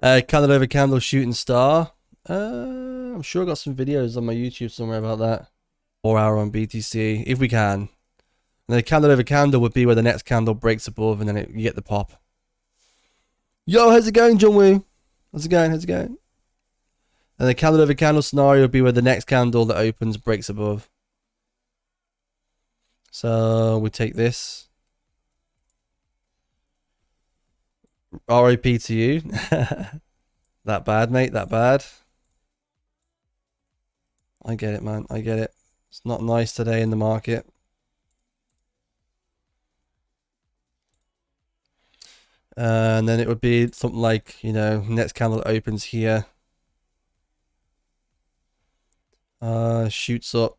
Candle over candle shooting star. I'm sure I got some videos on my YouTube somewhere about that. 4 hour on BTC, if we can. And then candle over candle would be where the next candle breaks above and then you get the pop. Yo, how's it going, John Woo? How's it going? How's it going? And the candle over candle scenario would be where the next candle that opens breaks above. So we take this. RIP to you. That bad, mate. That bad. I get it, man. I get it. It's not nice today in the market. And then it would be something like, you know, next candle opens here. Shoots up.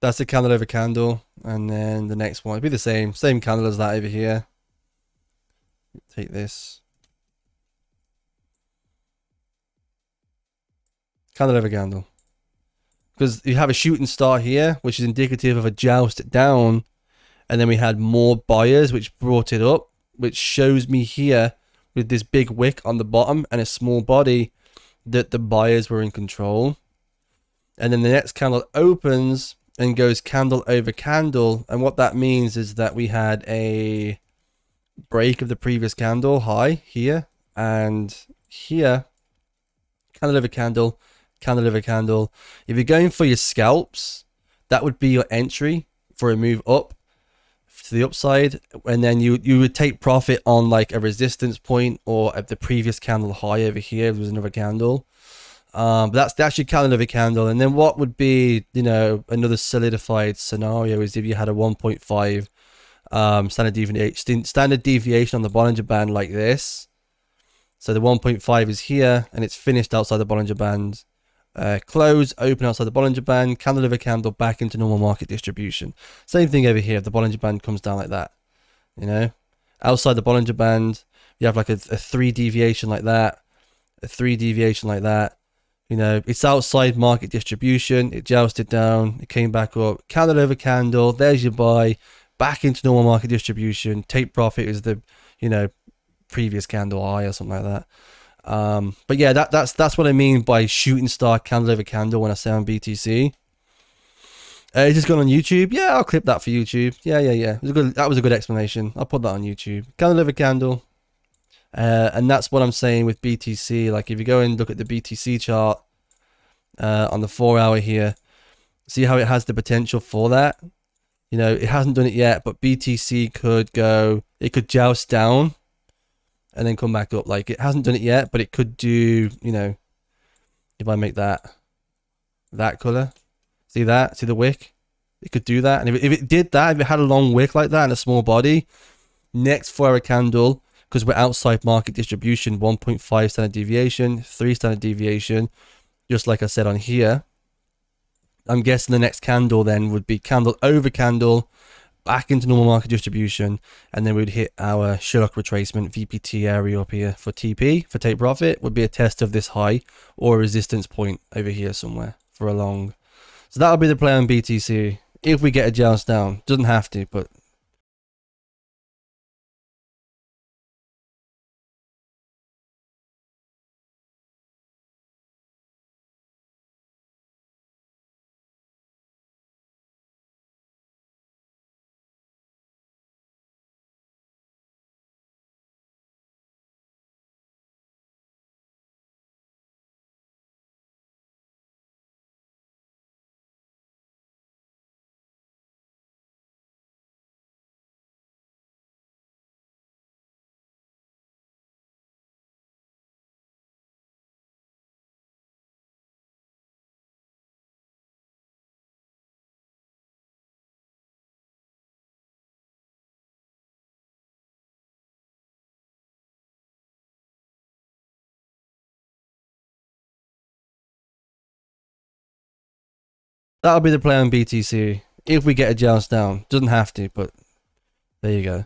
That's the candle over candle. And then the next one would be the same. Same candle as that over here. Take this. Candle over candle. Because you have a shooting star here, which is indicative of a joust down. And then we had more buyers, which brought it up, which shows me here with this big wick on the bottom and a small body that the buyers were in control. And then the next candle opens and goes candle over candle. And what that means is that we had a break of the previous candle high here and here. Candle over candle, candle over candle. If you're going for your scalps, that would be your entry for a move up to the upside, and then you would take profit on like a resistance point or at the previous candle high over here if there was another candle. But that's actually candle over candle. And then what would be, you know, another solidified scenario is if you had a 1.5 standard deviation on the Bollinger Band like this. So the 1.5 is here and it's finished outside the Bollinger Band. Close, open outside the Bollinger Band, candle over candle, back into normal market distribution. Same thing over here. The Bollinger Band comes down like that, you know, outside the Bollinger Band, you have like a 3 deviation like that, a 3 deviation like that. You know, it's outside market distribution. It jousted down, it came back up, candle over candle. There's your buy, back into normal market distribution. Take profit is the, you know, previous candle high or something like that. But yeah, that's what I mean by shooting star candle over candle when I say on BTC. It's just gone on YouTube. Yeah, I'll clip that for YouTube. Yeah. That was a good explanation. I'll put that on YouTube. Candle over candle. And that's what I'm saying with BTC. Like if you go and look at the BTC chart on the 4 hour here, see how it has the potential for that. You know, it hasn't done it yet, but BTC could go, it could joust down and then come back up. Like it hasn't done it yet, but it could do, you know, if I make that color, see that, see the wick, it could do that. And if it did that, if it had a long wick like that and a small body, next 4 hour candle, because we're outside market distribution, 1.5 standard deviation, 3 standard deviation, just like I said on here. I'm guessing the next candle then would be candle over candle, back into normal market distribution, and then we'd hit our Sherlock retracement VPT area up here for TP, for take profit, would be a test of this high or a resistance point over here somewhere for a long. So that'll be the play on BTC if we get a joust down. Doesn't have to, but that'll be the play on BTC if we get a joust down. Doesn't have to, but there you go.